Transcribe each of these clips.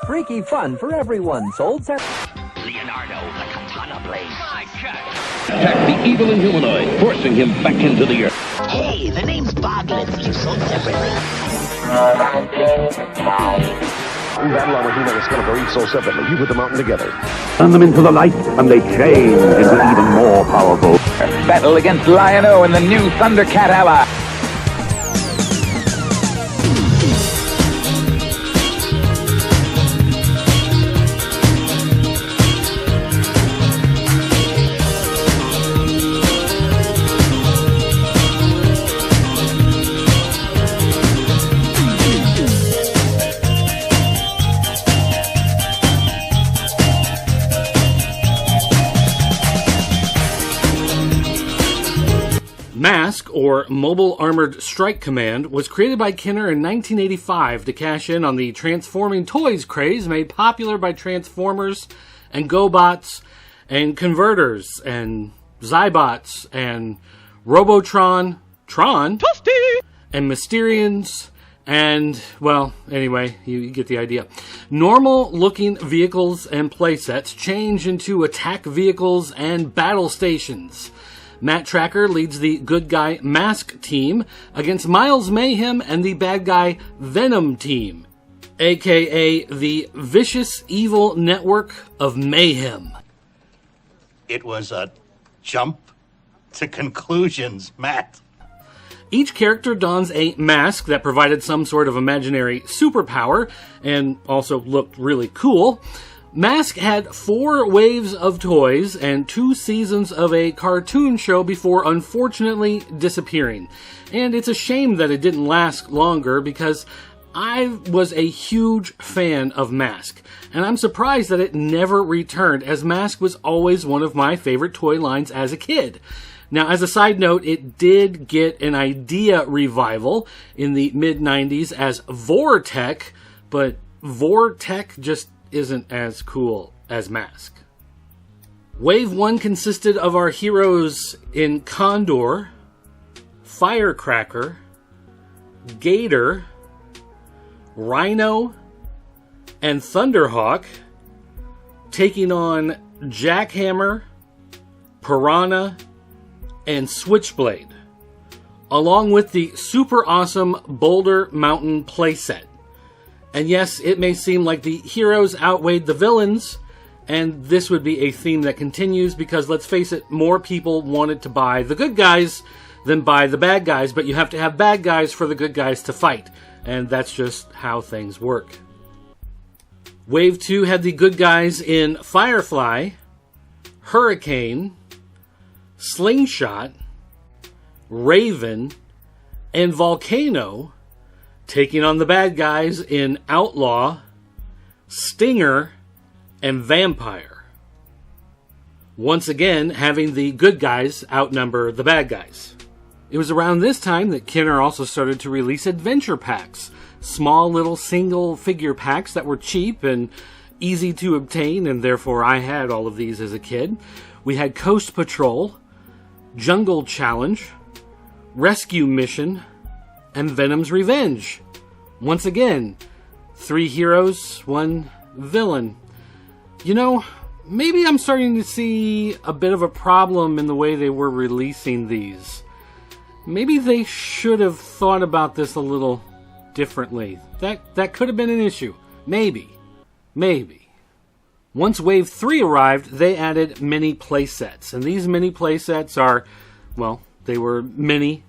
Freaky fun for everyone. Sold Leonardo, the katana blade. Attack the evil Inhumanoid, forcing him back into the earth. Hey, the name's Boglins. You sold separately. We battle our He-Man and Skeletor each sold separately. You put them out together. Turn them into the light, and they change into even more powerful. Battle against Lion-O and the new Thundercat ally. M.A.S.K, or Mobil Armored Strike Kommand, was created by Kenner in 1985 to cash in on the transforming toys craze made popular by Transformers and GoBots and Converters and Zybots and Robotron, Toasty! And Mysterians and, well, anyway, you get the idea. Normal-looking vehicles and playsets change into attack vehicles and battle stations. Matt Trakker leads the good guy M.A.S.K team against Miles Mayhem and the bad guy V.E.N.O.M team, aka the Vicious Evil Network of Mayhem. It was a jump to conclusions, Matt. Each character dons a mask that provided some sort of imaginary superpower and also looked really cool. M.A.S.K had 4 waves of toys and 2 seasons of a cartoon show before unfortunately disappearing. And it's a shame that it didn't last longer because I was a huge fan of M.A.S.K. And I'm surprised that it never returned, as M.A.S.K was always one of my favorite toy lines as a kid. Now, as a side note, it did get an idea revival in the mid-90s as Vortech, but Vortech just isn't as cool as M.A.S.K. Wave 1 consisted of our heroes in Condor, Firecracker, Gator, Rhino, and Thunderhawk, taking on Jackhammer, Piranha, and Switchblade, along with the super awesome Boulder Mountain playset. And yes, it may seem like the heroes outweighed the villains, and this would be a theme that continues because, let's face it, more people wanted to buy the good guys than buy the bad guys, but you have to have bad guys for the good guys to fight, and that's just how things work. Wave 2 had the good guys in Firefly, Hurricane, Slingshot, Raven, and Volcano, taking on the bad guys in Outlaw, Stinger, and Vampire. Once again, having the good guys outnumber the bad guys. It was around this time that Kenner also started to release adventure packs, small little single figure packs that were cheap and easy to obtain, and therefore I had all of these as a kid. We had Coast Patrol, Jungle Challenge, Rescue Mission, and Venom's Revenge. Once again, 3 heroes, 1 villain. You know, maybe I'm starting to see a bit of a problem in the way they were releasing these. Maybe they should have thought about this a little differently. That could have been an issue. Maybe. Once Wave 3 arrived, they added mini playsets. And these mini playsets are, well, they were mini,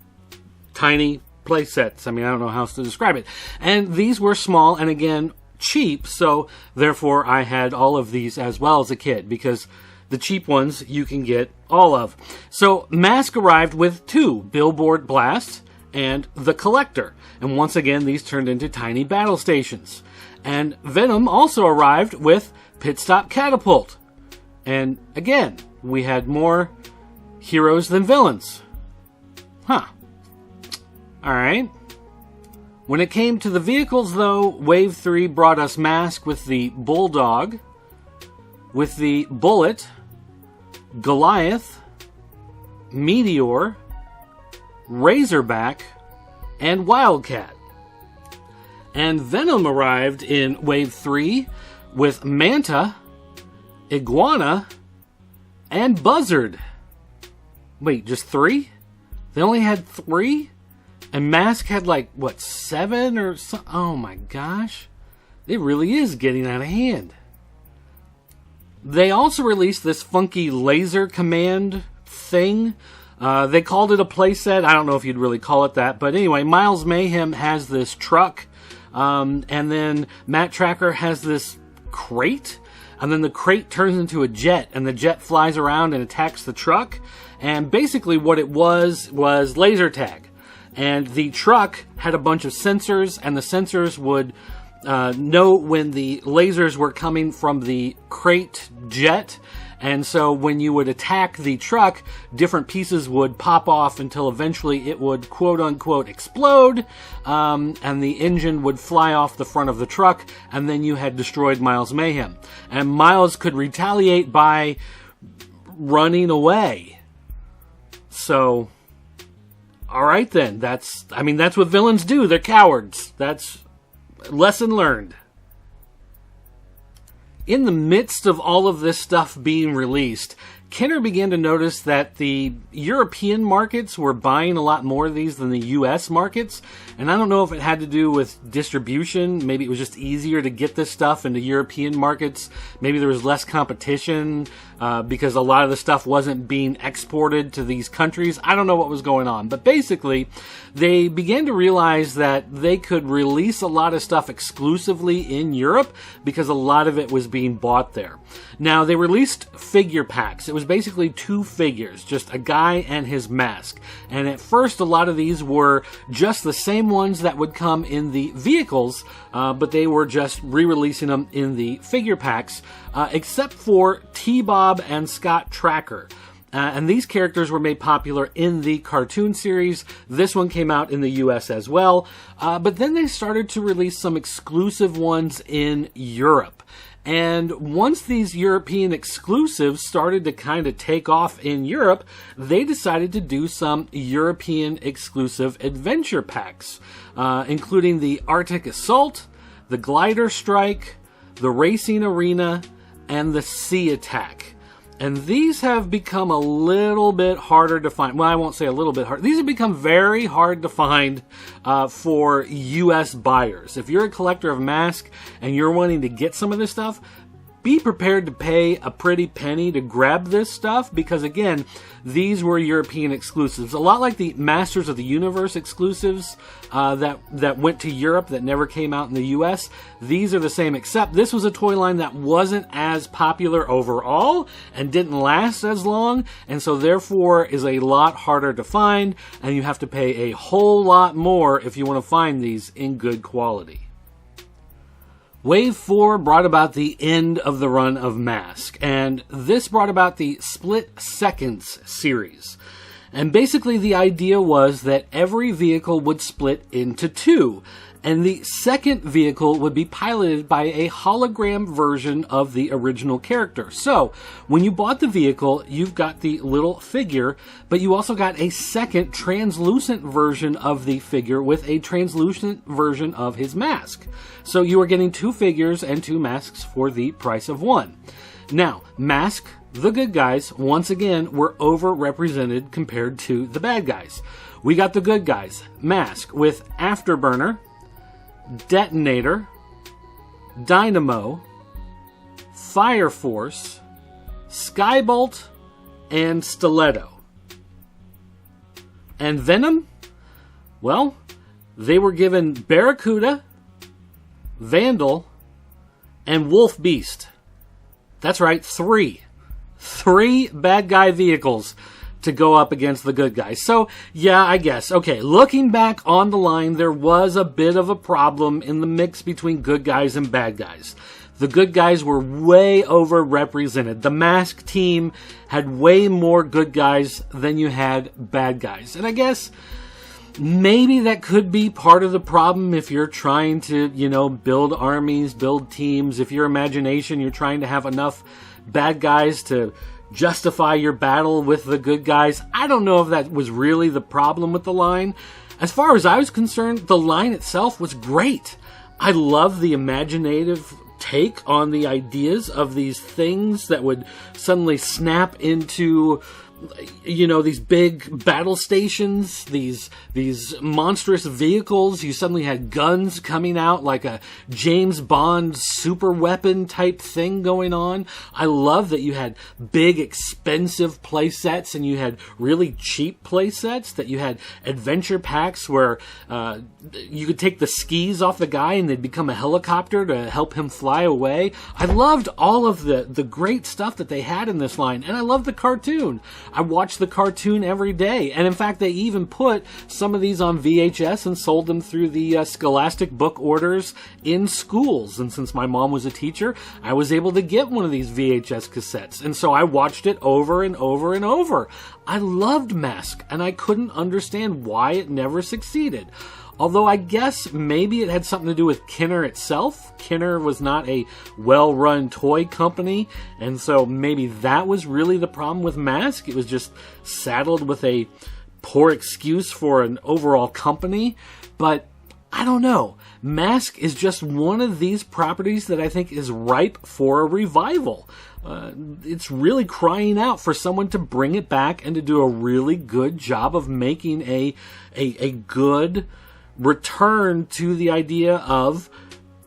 tiny playsets. I mean, I don't know how else to describe it. And these were small and, again, cheap. So, therefore, I had all of these as well as a kid, because the cheap ones you can get all of. So, M.A.S.K arrived with 2, Billboard Blast and The Collector. And once again, these turned into tiny battle stations. And Venom also arrived with Pit Stop Catapult. And again, we had more heroes than villains. Alright. When it came to the vehicles, though, Wave 3 brought us M.A.S.K with the Bulldog, with the Bullet, Goliath, Meteor, Razorback, and Wildcat. And Venom arrived in Wave 3 with Manta, Iguana, and Buzzard. Wait, just 3? They only had 3? And M.A.S.K had like, what, 7 or so? Oh my gosh. It really is getting out of hand. They also released this funky laser command thing. They called it a playset. I don't know if you'd really call it that. But anyway, Miles Mayhem has this truck. And then Matt Trakker has this crate. And then the crate turns into a jet. And the jet flies around and attacks the truck. And basically what it was laser tag. And the truck had a bunch of sensors. And the sensors would know when the lasers were coming from the crate jet. And so when you would attack the truck, different pieces would pop off until eventually it would quote-unquote explode, and the engine would fly off the front of the truck, and then you had destroyed Miles Mayhem. And Miles could retaliate by running away. So, alright then, that's what villains do. They're cowards. That's lesson learned. In the midst of all of this stuff being released, Kenner began to notice that the European markets were buying a lot more of these than the US markets. And I don't know if it had to do with distribution. Maybe it was just easier to get this stuff into European markets. Maybe there was less competition because a lot of the stuff wasn't being exported to these countries. I don't know what was going on. But basically, they began to realize that they could release a lot of stuff exclusively in Europe because a lot of it was being bought there. Now, they released figure packs. It was basically 2 figures, just a guy and his M.A.S.K. And at first, a lot of these were just the same ones that would come in the vehicles, but they were just re-releasing them in the figure packs, except for T-Bob and Scott Trakker. And these characters were made popular in the cartoon series. This one came out in the US as well. But then they started to release some exclusive ones in Europe. And once these European exclusives started to kind of take off in Europe, they decided to do some European exclusive adventure packs, including the Arctic Assault, the Glider Strike, the Racing Arena, and the Sea Attack. And these have become a little bit harder to find. Well, I won't say a little bit hard. These have become very hard to find for U.S. buyers. If you're a collector of M.A.S.K. and you're wanting to get some of this stuff, be prepared to pay a pretty penny to grab this stuff because, again, these were European exclusives. A lot like the Masters of the Universe exclusives that went to Europe that never came out in the US. These are the same, except this was a toy line that wasn't as popular overall and didn't last as long, and so therefore is a lot harder to find, and you have to pay a whole lot more if you want to find these in good quality. Wave 4 brought about the end of the run of M.A.S.K, and this brought about the Split Seconds series. And basically the idea was that every vehicle would split into 2, and the second vehicle would be piloted by a hologram version of the original character. So, when you bought the vehicle, you've got the little figure, but you also got a second translucent version of the figure with a translucent version of his mask. So you are getting 2 figures and 2 masks for the price of 1. Now, M.A.S.K, the good guys, once again, were overrepresented compared to the bad guys. We got the good guys, M.A.S.K, with Afterburner, Detonator, Dynamo, Fire Force, Skybolt, and Stiletto. And Venom? Well, they were given Barracuda, Vandal, and Wolf Beast. That's right, 3. 3 bad guy vehicles to go up against the good guys. So, yeah, I guess. Okay, looking back on the line, there was a bit of a problem in the mix between good guys and bad guys. The good guys were way overrepresented. The M.A.S.K team had way more good guys than you had bad guys. And I guess maybe that could be part of the problem if you're trying to, build armies, build teams. If your imagination, you're trying to have enough bad guys to justify your battle with the good guys. I don't know if that was really the problem with the line. As far as I was concerned, the line itself was great. I love the imaginative take on the ideas of these things that would suddenly snap into, you know, these big battle stations, these monstrous vehicles. You suddenly had guns coming out like a James Bond super weapon type thing going on. I love that you had big expensive play sets and you had really cheap play sets, that you had adventure packs where you could take the skis off the guy and they'd become a helicopter to help him fly away. I loved all of the great stuff that they had in this line, and I loved the cartoon. I watched the cartoon every day, and in fact they even put some of these on VHS and sold them through the Scholastic book orders in schools. And since my mom was a teacher, I was able to get one of these VHS cassettes, and so I watched it over and over and over. I loved M.A.S.K, and I couldn't understand why it never succeeded. Although I guess maybe it had something to do with Kenner itself. Kenner was not a well-run toy company, and so maybe that was really the problem with M.A.S.K. It was just saddled with a poor excuse for an overall company. But I don't know. M.A.S.K. is just one of these properties that I think is ripe for a revival. It's really crying out for someone to bring it back and to do a really good job of making a good return to the idea of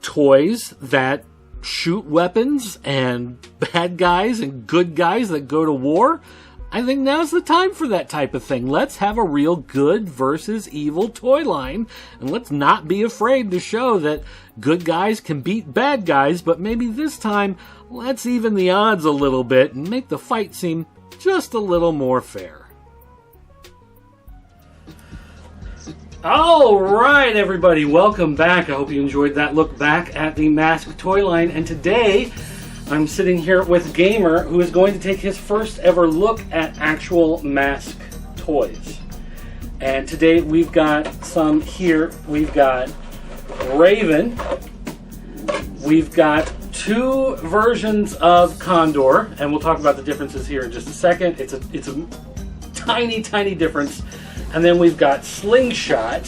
toys that shoot weapons and bad guys and good guys that go to war. I think now's the time for that type of thing. Let's have a real good versus evil toy line, and let's not be afraid to show that good guys can beat bad guys, but maybe this time let's even the odds a little bit and make the fight seem just a little more fair. All right, everybody, welcome back. I hope you enjoyed that look back at the M.A.S.K toy line. And today, I'm sitting here with Gamer, who is going to take his first ever look at actual M.A.S.K toys. And today, we've got some here. We've got Raven. We've got two versions of Condor, and we'll talk about the differences here in just a second. It's a tiny, tiny difference. And then we've got Slingshot,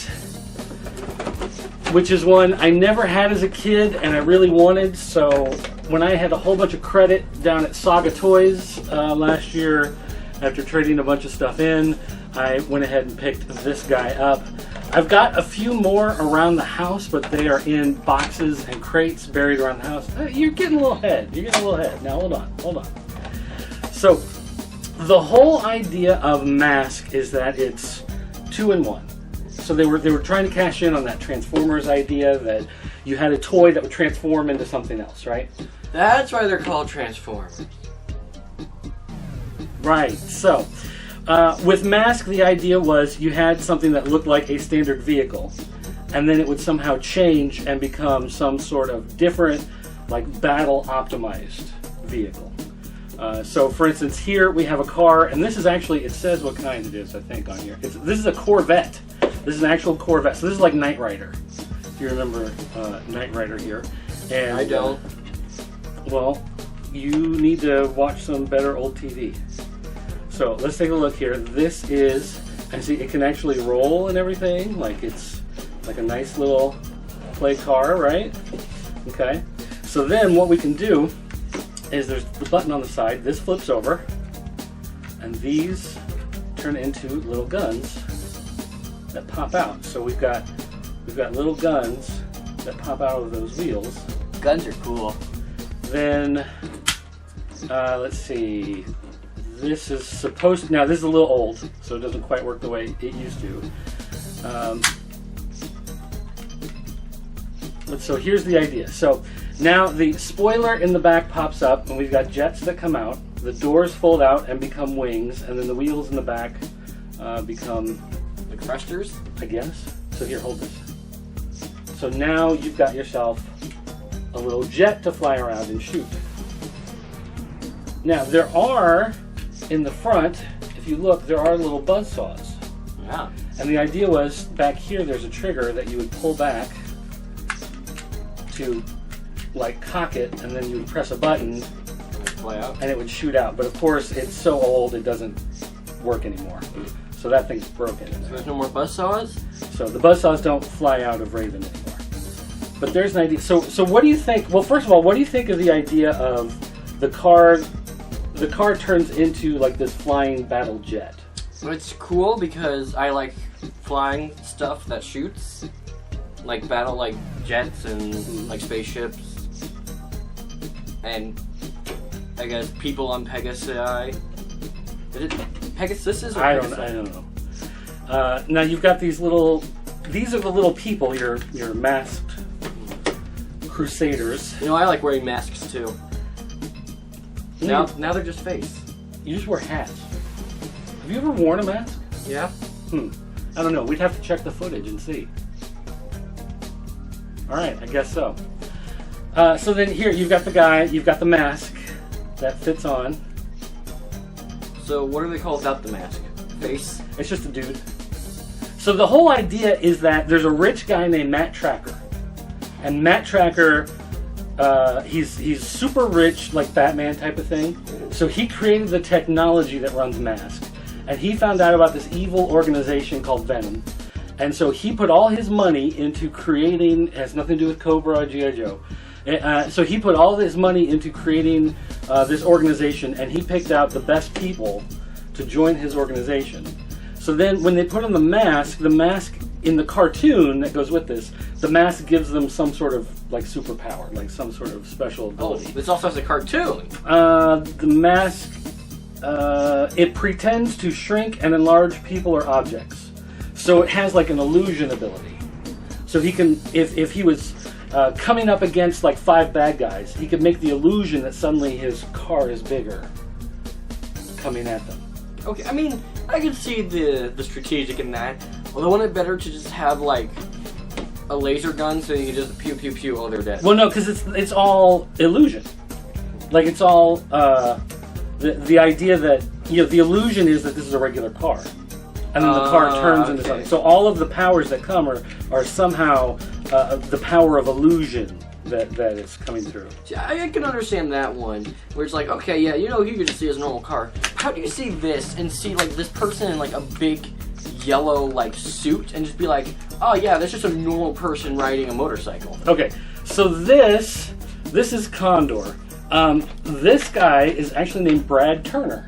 which is one I never had as a kid and I really wanted. So when I had a whole bunch of credit down at Saga Toys last year, after trading a bunch of stuff in, I went ahead and picked this guy up. I've got a few more around the house, but they are in boxes and crates buried around the house. You're getting a little ahead. Now hold on. So the whole idea of M.A.S.K is that it's 2-in-1. So they were trying to cash in on that Transformers idea that you had a toy that would transform into something else, right? That's why they're called Transformers. Right. So with M.A.S.K, the idea was you had something that looked like a standard vehicle, and then it would somehow change and become some sort of different, like battle optimized vehicle. So, for instance, here we have a car, and this is actually, it says what kind it is, I think, on here. This is a Corvette. This is an actual Corvette. So this is like Knight Rider, if you remember Knight Rider here. And I don't. Well, you need to watch some better old TV. So let's take a look here. This is, and see, it can actually roll and everything. Like it's like a nice little play car, right? Okay. So then what we can do is there's the button on the side. This flips over, and these turn into little guns that pop out. So we've got little guns that pop out of those wheels. Guns are cool. Then let's see. This is supposed to, now this is a little old, so it doesn't quite work the way it used to. So here's the idea. So now the spoiler in the back pops up, and we've got jets that come out. The doors fold out and become wings, and then the wheels in the back become the thrusters, I guess. So here, hold this. So now you've got yourself a little jet to fly around and shoot. Now there are, in the front, if you look, there are little buzzsaws. Yeah. And the idea was, back here there's a trigger that you would pull back to like cock it, and then you would press a button Fly out. and it would shoot out. But of course it's so old it doesn't work anymore. So that thing's broken in So there. there's no more buzzsaws? So the buzzsaws don't fly out of Raven anymore. But there's an idea. So what do you think? Well, first of all, what do you think of the idea of the car? The car turns into like this flying battle jet. It's cool because I like flying stuff that shoots, like battle like jets and like spaceships, and I guess people on Pegasi. Is it Pegasus or I Pegasus? don't know. Now you've got these little. These are the little people. Your masked crusaders. You know, I like wearing masks too. Now they're just face. You just wear hats. Have you ever worn a mask? Yeah. I don't know. We'd have to check the footage and see. All right, I guess so. So then here you've got the guy. You've got the mask that fits on. So what do they call without the mask? Face? It's just a dude. So the whole idea is that there's a rich guy named Matt Trakker, and Matt Trakker, he's super rich, like Batman type of thing. So he created the technology that runs M.A.S.K, and he found out about this evil organization called V.E.N.O.M, and so he put all his money into creating. It has nothing to do with Cobra or G.I. Joe. So he put all his money into creating this organization, and he picked out the best people to join his organization. So then when they put on the mask in the cartoon that goes with this, the mask gives them some sort of like superpower, like some sort of special ability. This also has a cartoon. The mask, it pretends to shrink and enlarge people or objects. So it has like an illusion ability. So he can, if he was coming up against like 5 bad guys, he could make the illusion that suddenly his car is bigger coming at them. Okay, I mean, I can see the strategic in that. Although, wouldn't it better to just have like a laser gun so you can just pew pew pew? Oh, they're dead. Well, no, because it's all illusion. Like it's all the idea that the illusion is that this is a regular car, and then the car turns into something. So all of the powers that come are somehow the power of illusion that is coming through. See, I can understand that one, where it's like, okay, yeah, you could just see his normal car. How do you see this and see like this person in like a big yellow like suit and just be like, oh yeah, that's just a normal person riding a motorcycle? Okay, so this is Condor. This guy is actually named Brad Turner.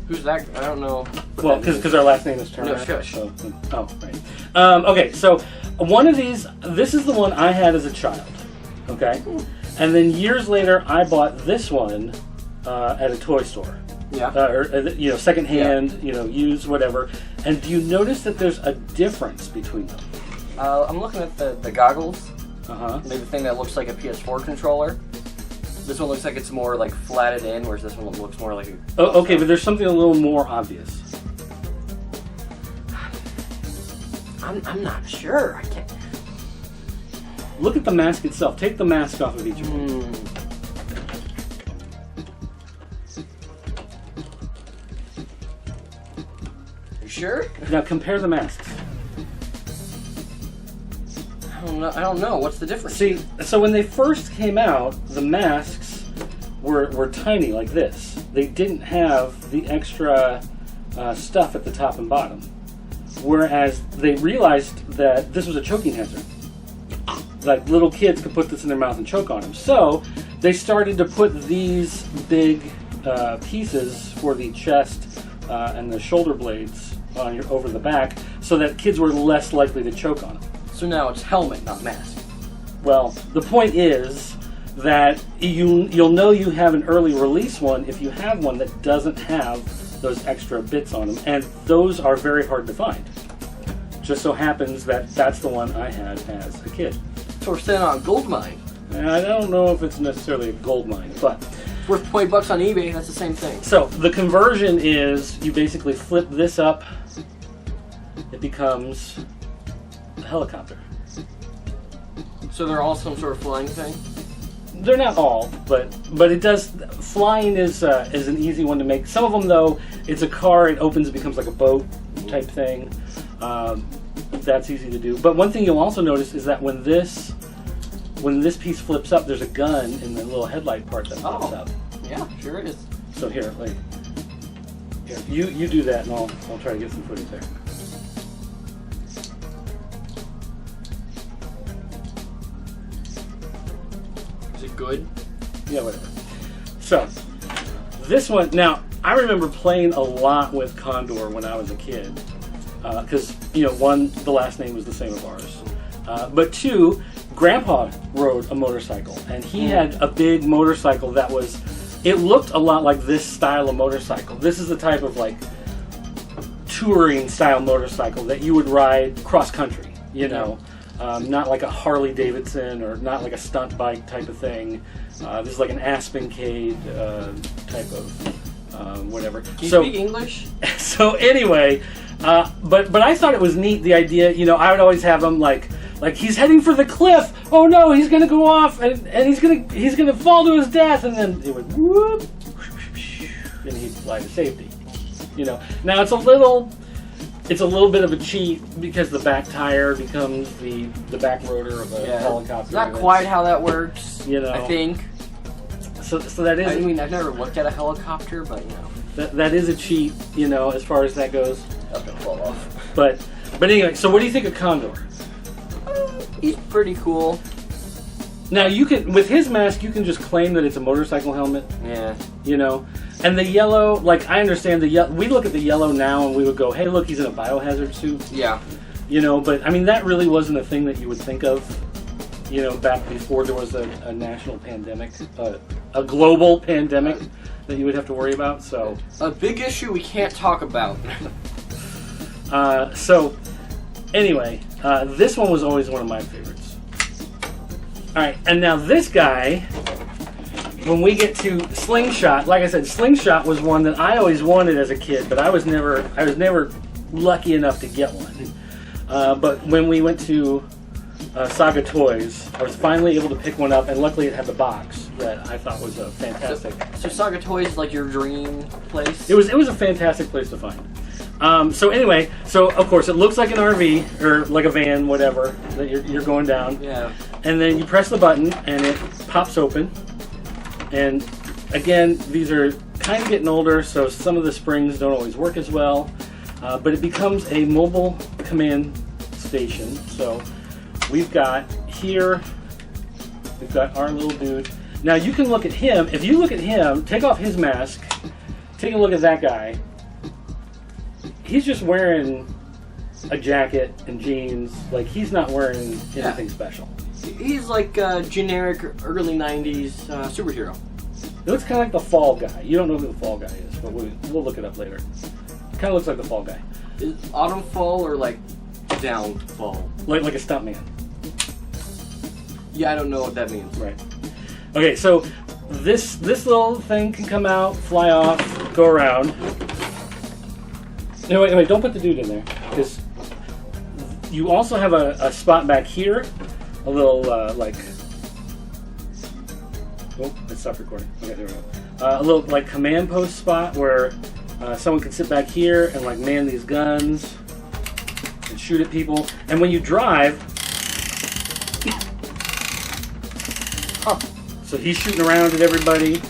Who's that? I don't know. Well, because our last name is Turner. No, shush. So, oh, right. Okay, so one of these, this is the one I had as a child. Okay, and then years later, I bought this one at a toy store. Yeah. Or secondhand, used, whatever. And do you notice that there's a difference between them? I'm looking at the goggles. Maybe the thing that looks like a PS4 controller. This one looks like it's more like flatted in, whereas this one looks more like a... Oh, okay, but there's something a little more obvious. I'm not sure. I can't... Look at the mask itself. Take the mask off of each one. You sure? Now compare the masks. I don't know. What's the difference? See, so when they first came out, the masks were tiny like this. They didn't have the extra stuff at the top and bottom. Whereas they realized that this was a choking hazard. Like little kids could put this in their mouth and choke on them. So they started to put these big pieces for the chest and the shoulder blades over the back so that kids were less likely to choke on them. So now it's helmet, not mask. Well, the point is that you'll know you have an early release one if you have one that doesn't have those extra bits on them, and those are very hard to find. Just so happens that that's the one I had as a kid. So we're standing on a gold mine. I don't know if it's necessarily a gold mine, but it's worth $20 on eBay. That's the same thing. So the conversion is you basically flip this up. It becomes a helicopter. So they're all some sort of flying thing? They're not all, but it does. Flying is an easy one to make. Some of them, though, it's a car. It opens, it becomes like a boat type thing. That's easy to do. But one thing you'll also notice is that when this piece flips up, there's a gun in the little headlight part that flips up. Yeah, sure it is. So here, you do that, and I'll try to get some footage there. Is it good? Yeah, whatever. So, this one, now, I remember playing a lot with Condor when I was a kid. Because, one, the last name was the same as ours. But two, Grandpa rode a motorcycle. And he had a big motorcycle that was, it looked a lot like this style of motorcycle. This is the type of, like, touring style motorcycle that you would ride cross country, not like a Harley Davidson or not like a stunt bike type of thing. This is like an Aspencade type of whatever. Can you speak English? So anyway, but I thought it was neat, the idea, I would always have him like he's heading for the cliff. Oh no, he's gonna go off and he's gonna fall to his death, and then it would whoop, and he'd fly to safety. Now it's a little bit of a cheat because the back tire becomes the back rotor of a helicopter. It's not quite how that works, I think. So that is... I mean, I've never looked at a helicopter, but, That is a cheat, as far as that goes. That's gonna fall off. But anyway, so what do you think of Condor? He's pretty cool. Now, you can, with his mask, you can just claim that it's a motorcycle helmet. Yeah. And the yellow, I understand the yellow. We look at the yellow now and we would go, hey, look, he's in a biohazard suit. Yeah. But I mean, that really wasn't a thing that you would think of, back before there was a national pandemic, a global pandemic that you would have to worry about. So a big issue we can't talk about. So anyway, this one was always one of my favorites. All right, and now this guy, when we get to Slingshot, like I said, Slingshot was one that I always wanted as a kid, but I was never lucky enough to get one. But when we went to Saga Toys, I was finally able to pick one up, and luckily it had the box that I thought was a fantastic. So Saga Toys is like your dream place? It was a fantastic place to find. So anyway, of course it looks like an RV or like a van, whatever that you're going down. Yeah. And then you press the button and it pops open. And again, these are kind of getting older, so some of the springs don't always work as well. But it becomes a mobile command station. So we've got our little dude. Now you can look at him. If you look at him, take off his mask, take a look at that guy. He's just wearing a jacket and jeans. Like, he's not wearing anything special. He's like a generic early 90s superhero. It looks kind of like the Fall Guy. You don't know who the Fall Guy is, but we'll look it up later. Kind of looks like the Fall Guy. Is Autumn Fall or like Down Fall? Like a stuntman. Yeah, I don't know what that means. Right. Okay, so this little thing can come out, fly off, go around. No, wait, don't put the dude in there, because you also have a spot back here, a little, oh, it stopped recording. Okay, there we go. A little, command post spot where someone can sit back here and, man these guns and shoot at people. And when you drive, so he's shooting around at everybody.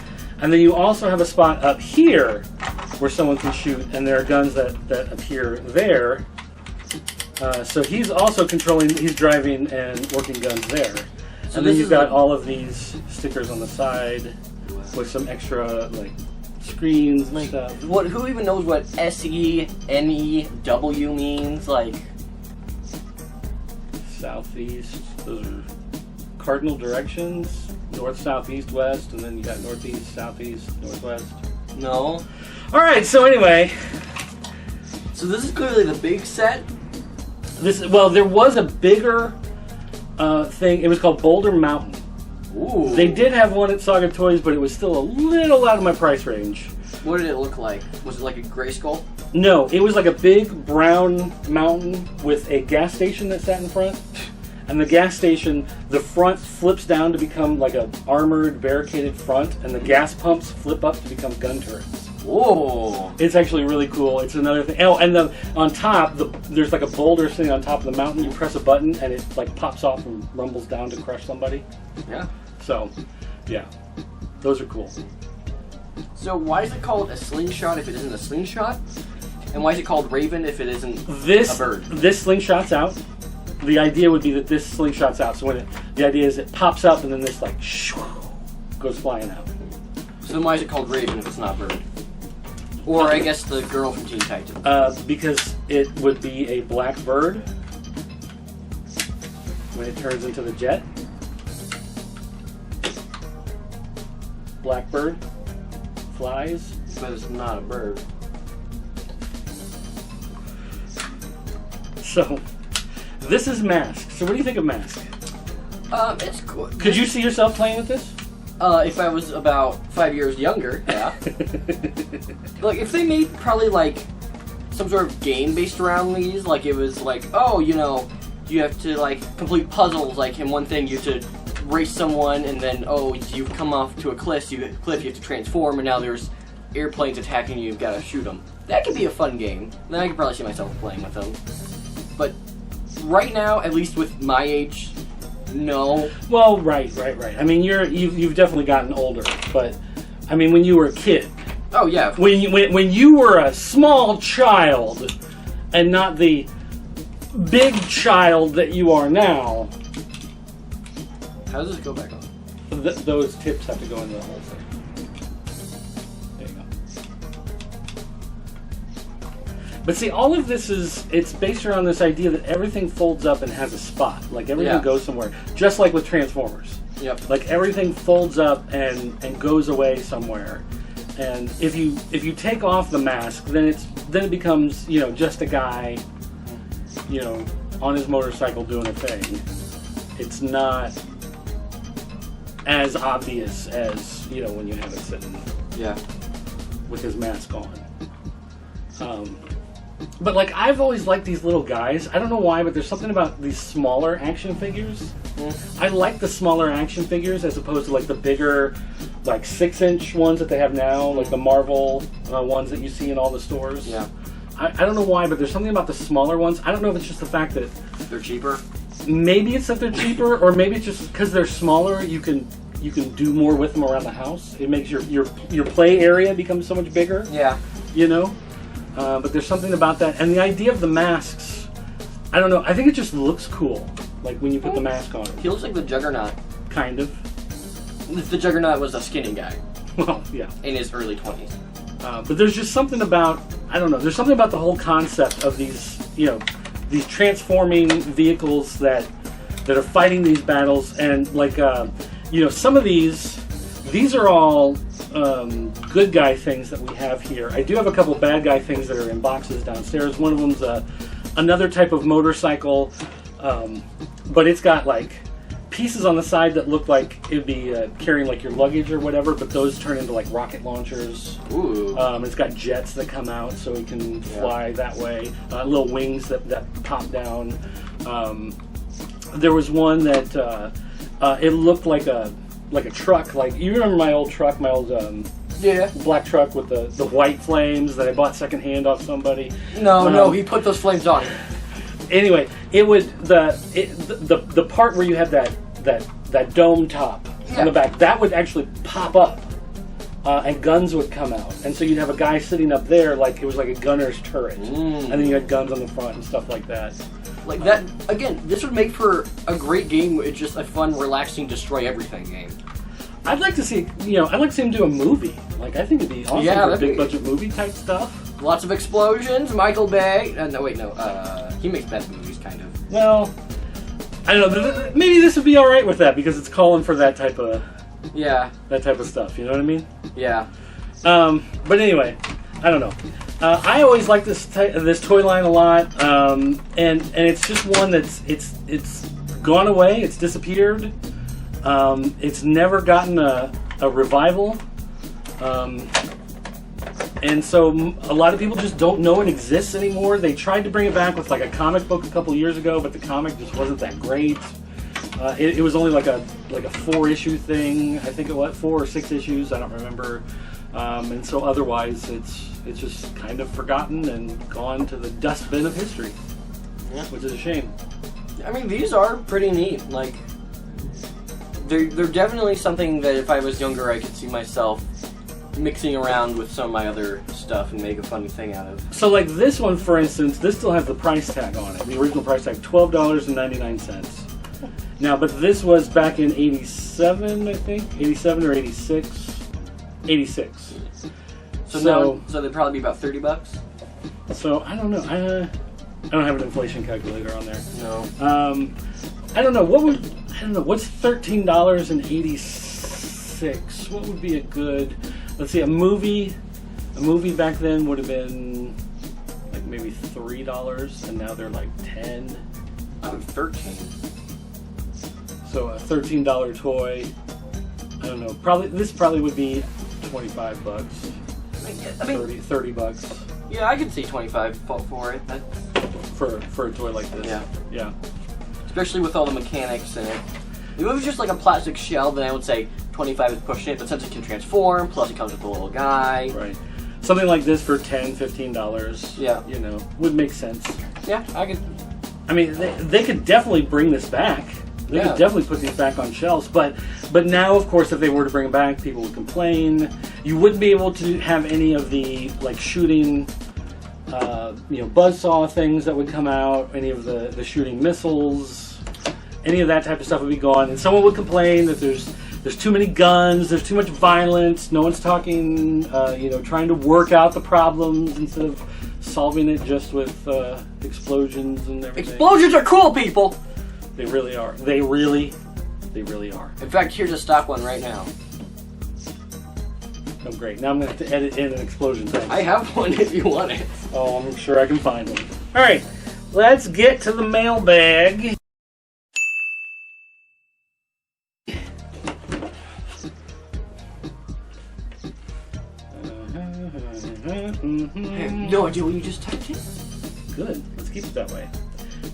And then you also have a spot up here where someone can shoot, and there are guns that appear there. So he's also he's driving and working guns there. So and then you've got all of these stickers on the side with some extra, screens and stuff. Who even knows what SENEW means? Southeast, those are cardinal directions. North, south, east, west, and then you got northeast, southeast, northwest. No. Alright, so anyway. So this is clearly the big set? There was a bigger thing. It was called Boulder Mountain. Ooh. They did have one at Saga Toys, but it was still a little out of my price range. What did it look like? Was it like a gray skull? No, it was like a big brown mountain with a gas station that sat in front. And the gas station, the front flips down to become like a armored, barricaded front, and the gas pumps flip up to become gun turrets. Whoa! It's actually really cool. It's another thing. Oh, and on top, there's like a boulder sitting on top of the mountain. You press a button, and it pops off and rumbles down to crush somebody. Yeah. So, yeah, those are cool. So why is it called a slingshot if it isn't a slingshot? And why is it called Raven if it isn't a bird? This slingshot's out. The idea would be that this slingshot's out. So the idea is it pops up and then this goes flying out. So then why is it called Raven if it's not Bird? Or I guess the girl from Teen Titans. Because it would be a black bird when it turns into the jet. Black bird flies. But it's not a bird. So, this is M.A.S.K. So what do you think of M.A.S.K? It's cool. Could you see yourself playing with this? If I was about 5 years younger, yeah. Like, if they made probably, like, some sort of game based around these, like, it was like, oh, you know, you have to, like, complete puzzles, like, in one thing you have to race someone, and then, oh, you've come off to a cliff, you have to transform, and now there's airplanes attacking you, you've got to shoot them. That could be a fun game. Then I could probably see myself playing with them. But right now, at least with my age, no. Well, right. I mean, you've definitely gotten older, but I mean, when you were a kid. Oh yeah. When you were a small child, and not the big child that you are now. How does this go back on? Those tips have to go into the whole thing. There you go. But see, all of this it's based around this idea that everything folds up and has a spot. Like everything goes somewhere. Just like with Transformers. Yep. Like everything folds up and goes away somewhere. And if you take off the mask, then it becomes, you know, just a guy, you know, on his motorcycle doing a thing. It's not as obvious as, you know, when you have it sitting with his mask on. But like, I've always liked these little guys. I don't know why, but there's something about these smaller action figures. I like the smaller action figures as opposed to like the bigger, like 6-inch ones that they have now, like the Marvel ones that you see in all the stores. Yeah. I don't know why, but there's something about the smaller ones. I don't know if it's just the fact that they're cheaper. Maybe it's that they're cheaper, or maybe it's just because they're smaller. You can do more with them around the house. It makes your play area become so much bigger. Yeah. You know. But there's something about that, and the idea of the masks. I don't know. I think it just looks cool, like when you put the mask on. He looks like the Juggernaut. Kind of. If the Juggernaut was a skinny guy. Well, yeah. In his early 20s. But there's just something about, I don't know, there's something about the whole concept of these, you know, these transforming vehicles that are fighting these battles, and like, you know, some of these are all good guy things that we have here. I do have a couple bad guy things that are in boxes downstairs. One of them's another type of motorcycle, but it's got like pieces on the side that look like it'd be carrying like your luggage or whatever, but those turn into like rocket launchers. Ooh. It's got jets that come out so it can fly that way. Little wings that pop down. There was one that it looked like a truck. Like, you remember my old truck, my old black truck with the white flames that I bought secondhand off somebody? No, he put those flames on. Anyway, it would the part where you had that dome top on the back, that would actually pop up, and guns would come out, and so you'd have a guy sitting up there like it was like a gunner's turret, and then you had guns on the front and stuff like that. Like that again. This would make for a great game. It's just a fun, relaxing, destroy everything game. I'd like to see, I'd like to see him do a movie. Like, I think it'd be awesome for big budget movie type stuff. Lots of explosions. Michael Bay. He makes bad movies, kind of. Well, I don't know. Maybe this would be all right with that because it's calling for that type of stuff. You know what I mean? Yeah. But anyway, I don't know. I always like this toy line a lot, and it's just one that's it's gone away. It's disappeared. It's never gotten a revival. And so a lot of people just don't know it exists anymore. They tried to bring it back with like a comic book a couple years ago, but the comic just wasn't that great. It was only like a 4-issue thing. I think it was 4 or 6 issues. I don't remember. And so otherwise, it's just kind of forgotten and gone to the dustbin of history, which is a shame. I mean, these are pretty neat. Like, they're definitely something that if I was younger, I could see myself mixing around with some of my other stuff and make a funny thing out of. So like this one, for instance, this still has the price tag on it. The original price tag, $12.99. Now, but this was back in 87, I think. 87 or 86. 86. So they'd probably be about $30. So, I don't know. I don't have an inflation calculator on there. No. I don't know. What's $13.86? What would be a good... Let's see, a movie back then would have been like maybe $3, and now they're like 10. 13. So a $13 toy. I don't know. This probably would be $25. I mean, $30. Yeah, I could see 25 for it. For a toy like this. Yeah. Especially with all the mechanics in it. If it was just like a plastic shell, then I would say 25 is pushing it, but since it can transform, plus it comes with a little guy. Right. Something like this for $10, $15, yeah, would make sense. Yeah, I could. I mean, they could definitely bring this back. They could definitely put these back on shelves, but now, of course, if they were to bring them back, people would complain. You wouldn't be able to have any of the like shooting, buzzsaw things that would come out. Any of the shooting missiles, any of that type of stuff would be gone, and someone would complain that there's too many guns, there's too much violence. No one's talking, trying to work out the problems instead of solving it just with explosions and everything. Explosions are cool, people. They really are. They really are. In fact, here's a stock one right now. Oh, great. Now I'm going to have to edit in an explosion thing. I have one if you want it. Oh, I'm sure I can find one. All right, let's get to the mailbag. I have no idea what you just typed in. Good. Let's keep it that way.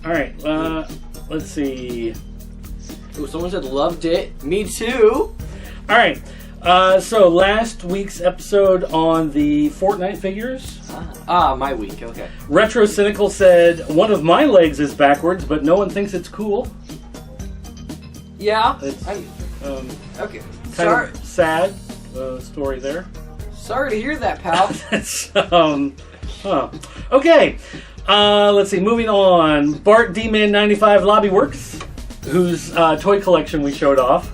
All right. Let's see. Ooh, someone said loved it. Me too. All right. So last week's episode on the Fortnite figures. My week. Okay. Retro Cynical said one of my legs is backwards, but no one thinks it's cool. Yeah. It's, okay. Kind of sad story there. Sorry to hear that, pal. Okay. Let's see. Moving on. Bart D-Man 95 Lobby Works, whose toy collection we showed off.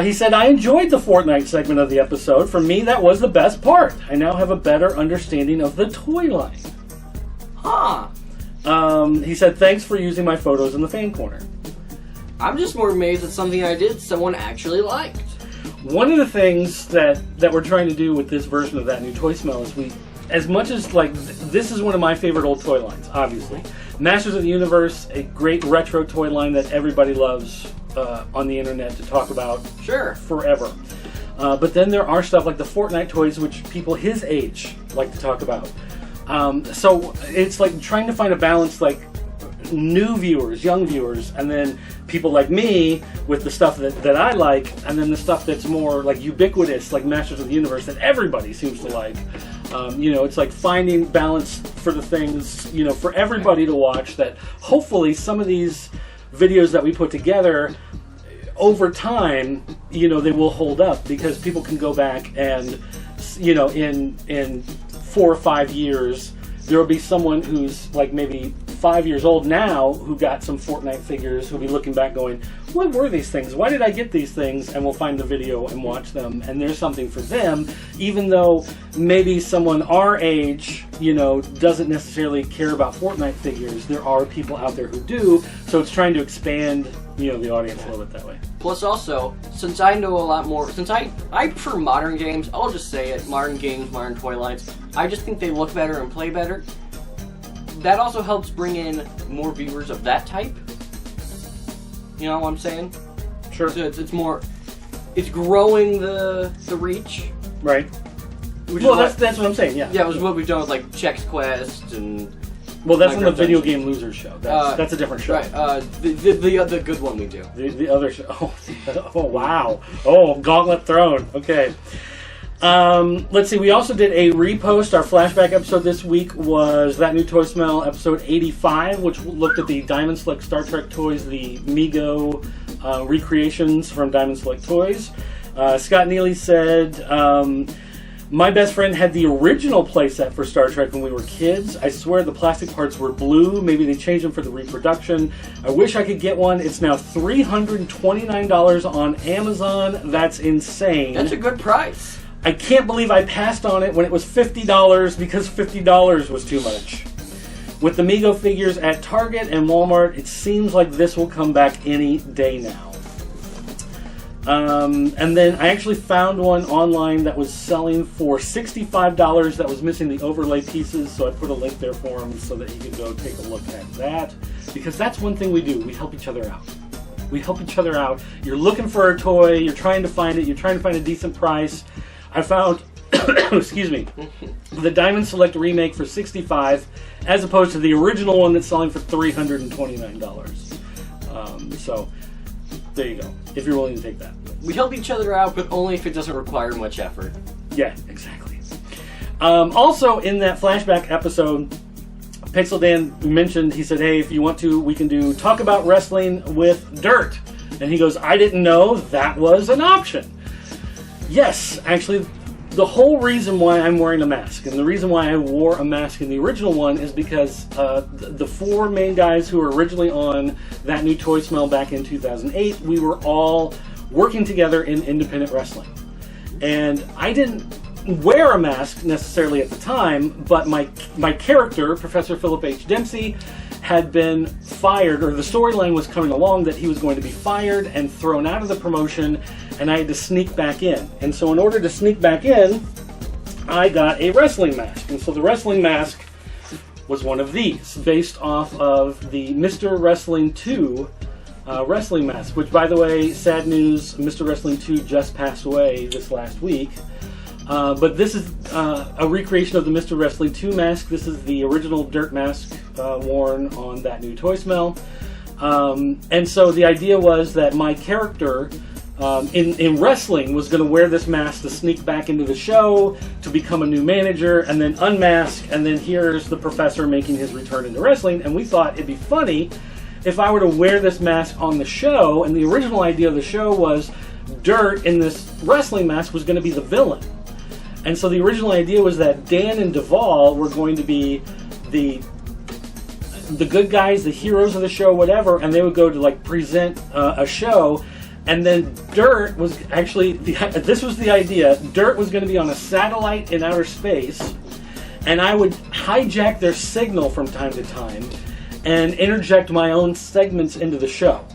He said, I enjoyed the Fortnite segment of the episode. For me, that was the best part. I now have a better understanding of the toy line. Huh. He said, thanks for using my photos in the fan corner. I'm just more amazed that something I did someone actually liked. One of the things that we're trying to do with this version of That New Toy Smell is as much as, this is one of my favorite old toy lines, obviously. Masters of the Universe, a great retro toy line that everybody loves on the internet to talk about forever. But then there are stuff like the Fortnite toys, which people his age like to talk about. So it's like trying to find a balance, like new viewers, young viewers, and then people like me with the stuff that I like, and then the stuff that's more like ubiquitous, like Masters of the Universe, that everybody seems to like. It's like finding balance for the things, for everybody to watch, that hopefully some of these videos that we put together over time, they will hold up, because people can go back and, in 4 or 5 years, there will be someone who's like maybe 5 years old now who got some Fortnite figures, who'll be looking back going, what were these things? Why did I get these things? And we'll find the video and watch them, and there's something for them, even though maybe someone our age, doesn't necessarily care about Fortnite figures. There are people out there who do, so it's trying to expand, the audience a little bit that way. Plus also, since I know a lot more, since I prefer modern games, I'll just say it, modern games, modern toy lines, I just think they look better and play better. That also helps bring in more viewers of that type. You know what I'm saying? Sure. So it's more, it's growing the reach. Right. Well, that's what I'm saying. Yeah. Yeah, it was what we've done with like Chex Quest and. Well, that's on the Video Game Losers show. That's a different show. Right. The good one we do. The other show. Oh wow. Oh, Gauntlet Throne. Okay. Let's see. We also did a repost. Our flashback episode this week was That New Toy Smell episode 85, which looked at the Diamond Select Star Trek toys, the Mego recreations from Diamond Select Toys. Scott Neely said, My best friend had the original playset for Star Trek when we were kids. I swear the plastic parts were blue. Maybe they changed them for the reproduction. I wish I could get one. It's now $329 on Amazon. That's insane. That's a good price. I can't believe I passed on it when it was $50 because $50 was too much. With the Mego figures at Target and Walmart, it seems like this will come back any day now. And then I actually found one online that was selling for $65 that was missing the overlay pieces, so I put a link there for them so that you can go take a look at that. Because that's one thing we do. We help each other out. We help each other out. You're looking for a toy, you're trying to find it, you're trying to find a decent price. I found, excuse me, the Diamond Select remake for $65 as opposed to the original one that's selling for $329. So there you go, if you're willing to take that. We help each other out, but only if it doesn't require much effort. Yeah, exactly. Also, in that flashback episode, Pixel Dan mentioned, he said, hey, if you want to, we can do Talk About Wrestling with Dirt. And he goes, I didn't know that was an option. Yes, actually, the whole reason why I'm wearing a mask, and the reason why I wore a mask in the original one, is because the four main guys who were originally on That New Toy Smell back in 2008, we were all working together in independent wrestling. And I didn't wear a mask necessarily at the time, but my character, Professor Philip H. Dempsey, had been fired, or the storyline was coming along that he was going to be fired and thrown out of the promotion, and I had to sneak back in. And so in order to sneak back in, I got a wrestling mask. And so the wrestling mask was one of these, based off of the Mr. Wrestling 2 wrestling mask, which, by the way, sad news, Mr. Wrestling 2 just passed away this last week. But this is a recreation of the Mr. Wrestling 2 mask. This is the original Dirt mask worn on That New Toy Smell. And so the idea was that my character in wrestling was going to wear this mask to sneak back into the show, to become a new manager, and then unmask, and then here's the professor making his return into wrestling. And we thought it'd be funny if I were to wear this mask on the show, and the original idea of the show was Dirt in this wrestling mask was going to be the villain. And so the original idea was that Dan and Duvall were going to be the good guys, the heroes of the show, whatever, and they would go to like present a show. And then Dirt was actually, this was the idea, Dirt was going to be on a satellite in outer space, and I would hijack their signal from time to time and interject my own segments into the show.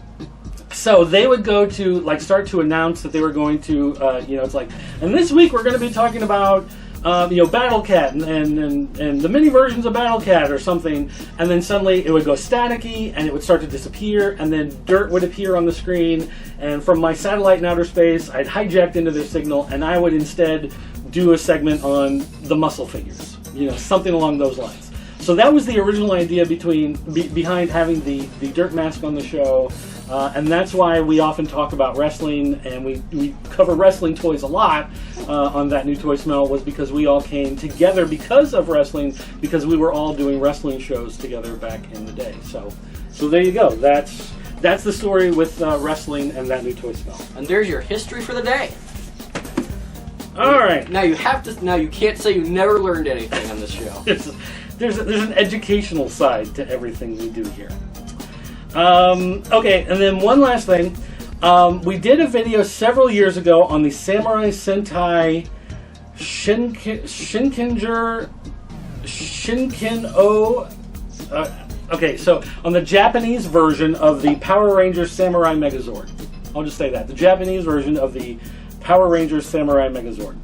So they would go to, like, start to announce that they were going to, it's like, and this week we're going to be talking about, Battle Cat and the mini versions of Battle Cat or something, and then suddenly it would go staticky and it would start to disappear, and then Dirt would appear on the screen, and from my satellite in outer space, I'd hijacked into their signal, and I would instead do a segment on the muscle figures, something along those lines. So that was the original idea behind having the Dirt mask on the show. And that's why we often talk about wrestling, and we cover wrestling toys a lot on That New Toy Smell, was because we all came together because of wrestling, because we were all doing wrestling shows together back in the day. So there you go. That's the story with wrestling and That New Toy Smell. And there's your history for the day. All right. Now you can't say you never learned anything on this show. There's an educational side to everything we do here. Okay, and then one last thing. We did a video several years ago on the Samurai Sentai Shinkin-O. Okay, so on the Japanese version of the Power Rangers Samurai Megazord. I'll just say that. The Japanese version of the Power Rangers Samurai Megazord.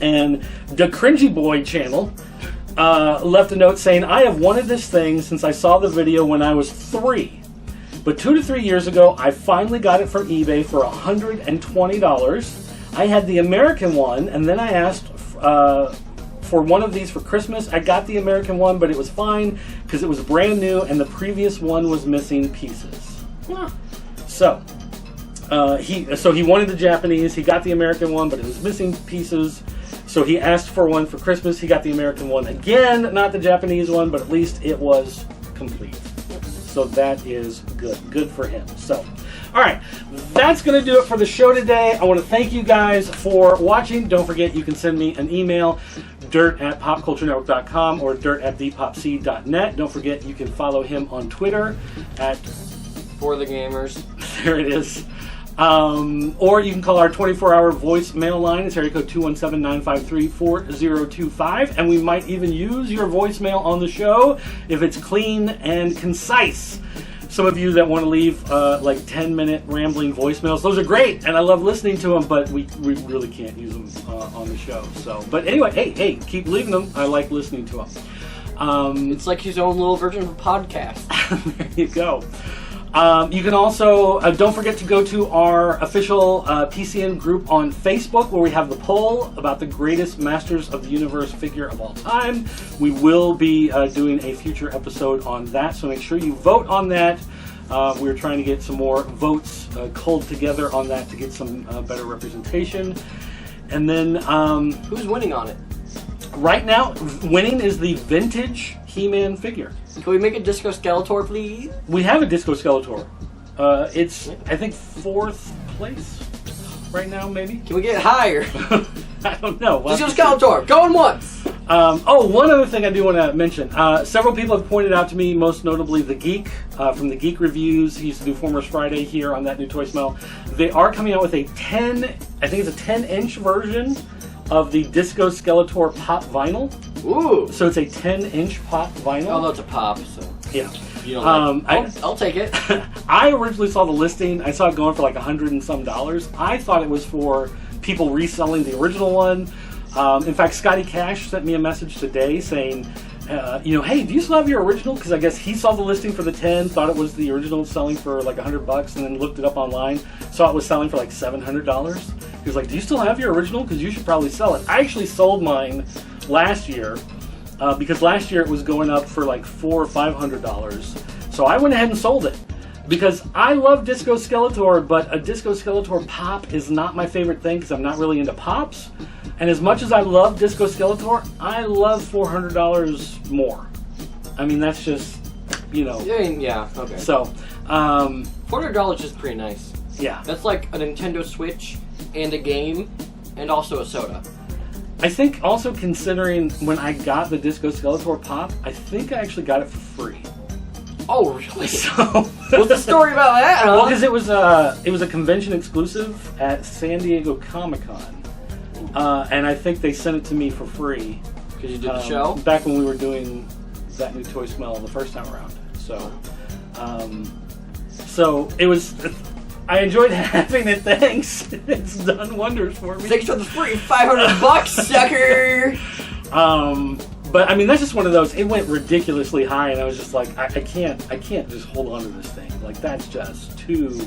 And the Cringy Boy channel left a note saying, I have wanted this thing since I saw the video when I was 3. But 2 to 3 years ago, I finally got it from eBay for $120. I had the American one, and then I asked for one of these for Christmas. I got the American one, but it was fine because it was brand new, and the previous one was missing pieces. Yeah. So he wanted the Japanese. He got the American one, but it was missing pieces. So he asked for one for Christmas. He got the American one again, not the Japanese one, but at least it was complete. So that is good for him. So, all right, that's going to do it for the show today. I want to thank you guys for watching. Don't forget, you can send me an email, dirt@popculturenetwork.com or dirt@thepopseed.net. Don't forget, you can follow him on Twitter at For the Gamers. There it is. Or you can call our 24-hour voicemail line. It's area code 217-953-4025. And we might even use your voicemail on the show if it's clean and concise. Some of you that want to leave like 10-minute rambling voicemails, those are great, and I love listening to them, but we really can't use them on the show. So, but anyway, hey, keep leaving them. I like listening to them. It's like his own little version of a podcast. There you go. You can also, don't forget to go to our official PCN group on Facebook, where we have the poll about the greatest Masters of the Universe figure of all time. We will be doing a future episode on that, so make sure you vote on that. We're trying to get some more votes culled together on that to get some better representation. And then... who's winning on it? Right now, winning is the vintage He-Man figure. Can we make a Disco Skeletor, please? We have a Disco Skeletor. It's, I think, 4th place right now, maybe? Can we get higher? I don't know. Disco Skeletor, going once! One other thing I do want to mention. Several people have pointed out to me, most notably The Geek, from The Geek Reviews. He used to do Formers Friday here on That New Toy Smell. They are coming out with a 10-inch version of the Disco Skeletor pop vinyl. Ooh! So it's a 10-inch pop vinyl. Although it's a pop, so... Yeah. You don't like I'll take it. I originally saw the listing. I saw it going for like $100 and some. I thought it was for people reselling the original one. In fact, Scotty Cash sent me a message today saying, hey, do you still have your original? Because I guess he saw the listing for the 10, thought it was the original selling for like $100, and then looked it up online, saw it was selling for like $700. He was like, do you still have your original? Because you should probably sell it. I actually sold mine last year, because last year it was going up for like $400 or $500. So I went ahead and sold it. Because I love Disco Skeletor, but a Disco Skeletor pop is not my favorite thing because I'm not really into pops. And as much as I love Disco Skeletor, I love $400 more. I mean, that's just, Yeah, okay. So, $400 is pretty nice. Yeah. That's like a Nintendo Switch and a game and also a soda. I think also considering when I got the Disco Skeletor pop, I think I actually got it for free. Oh, really? So, what's the story about that, huh? Well, because it was a convention exclusive at San Diego Comic-Con. And I think they sent it to me for free. Because you did the show? Back when we were doing That New Toy Smell the first time around. So, so it was... I enjoyed having it, thanks. It's done wonders for me. Thanks for the free $500, sucker! But I mean, that's just one of those. It went ridiculously high, and I was just like, I can't just hold on to this thing. Like, that's just too.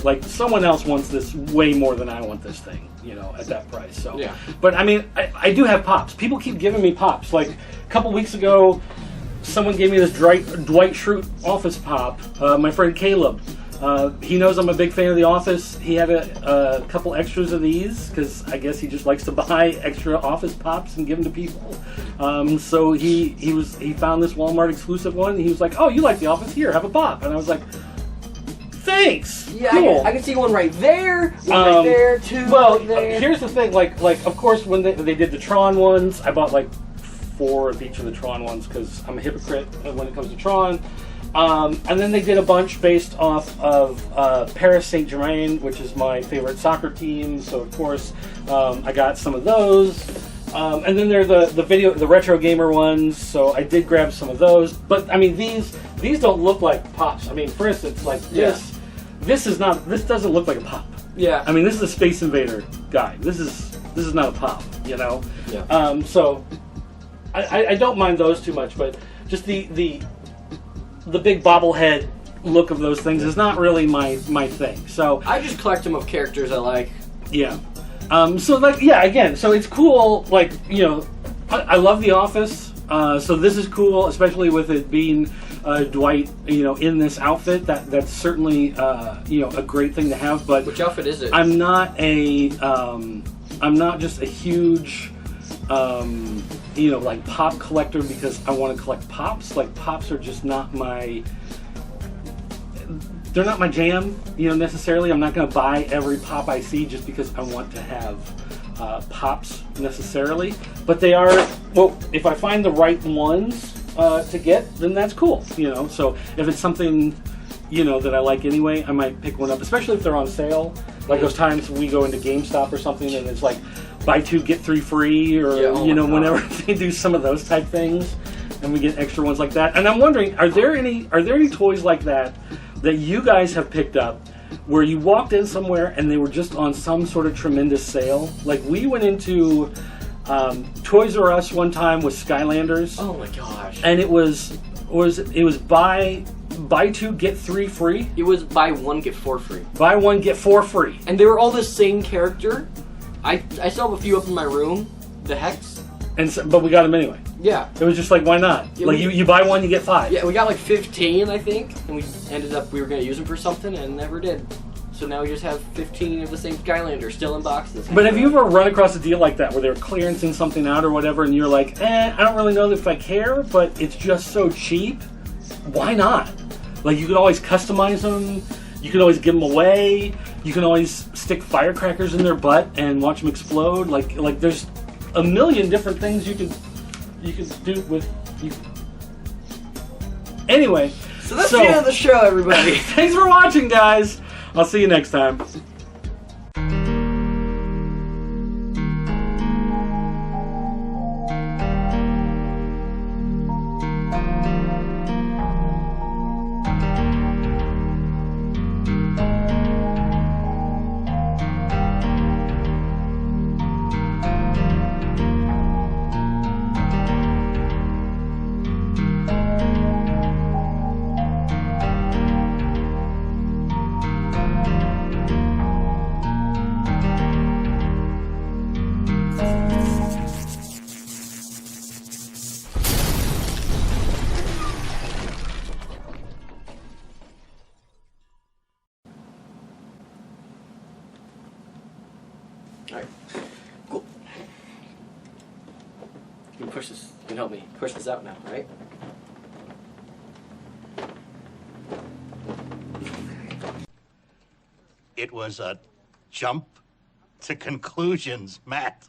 Like, someone else wants this way more than I want this thing. At that price. So, yeah. But I mean, I do have pops. People keep giving me pops. Like a couple weeks ago, someone gave me this Dwight Schrute Office pop. My friend Caleb. He knows I'm a big fan of The Office. He had a couple extras of these because I guess he just likes to buy extra Office pops and give them to people. So he found this Walmart exclusive one. And he was like, "Oh, you like The Office? Here, have a pop." And I was like, "Thanks, yeah, cool." I can see one right there, right there, two. Well, right there. Here's the thing. Like of course, when they did the Tron ones, I bought like 4 of each of the Tron ones because I'm a hypocrite when it comes to Tron. And then they did a bunch based off of Paris Saint-Germain, which is my favorite soccer team. So of course, I got some of those. And then there are the retro gamer ones. So I did grab some of those. But I mean, these don't look like pops. I mean, for instance, like this doesn't look like a pop. Yeah. I mean, this is a Space Invader guy. This is not a pop. Yeah. So I don't mind those too much, but just the big bobblehead look of those things is not really my thing. So I just collect them of characters I like. Yeah. So it's cool. Like, I love The Office. So this is cool, especially with it being Dwight, in this outfit. That's certainly a great thing to have. But which outfit is it? I'm not just a huge like pop collector because I want to collect pops. Like, pops are just not my they're not my jam, necessarily. I'm not going to buy every pop I see just because I want to have pops necessarily. But they are, well, if I find the right ones to get, then that's cool, So if it's something, that I like anyway, I might pick one up, especially if they're on sale. Like those times we go into GameStop or something and it's like buy 2 get 3 free, or whenever they do some of those type things, and we get extra ones like that. And I'm wondering, are there any toys like that you guys have picked up where you walked in somewhere and they were just on some sort of tremendous sale? Like we went into Toys R Us one time with Skylanders. Oh my gosh! And it was buy 2 get 3 free. It was buy 1 get 4 free. Buy 1 get 4 free. And they were all the same character. I still have a few up in my room. The Hex. But we got them anyway. Yeah. It was just like, why not? Yeah, like you buy 1, you get 5. Yeah, we got like 15, I think, and we were going to use them for something and never did. So now we just have 15 of the same Skylander still in boxes. But have you ever run across a deal like that where they're clearancing something out or whatever, and you're like, I don't really know if I care, but it's just so cheap. Why not? Like, you could always customize them. You can always give them away. You can always stick firecrackers in their butt and watch them explode. Like there's a million different things you could do with you. Anyway, so that's the end of the show, everybody. Thanks for watching, guys. I'll see you next time. Alright, cool. You can help me push this out now, right? It was a jump to conclusions, Matt.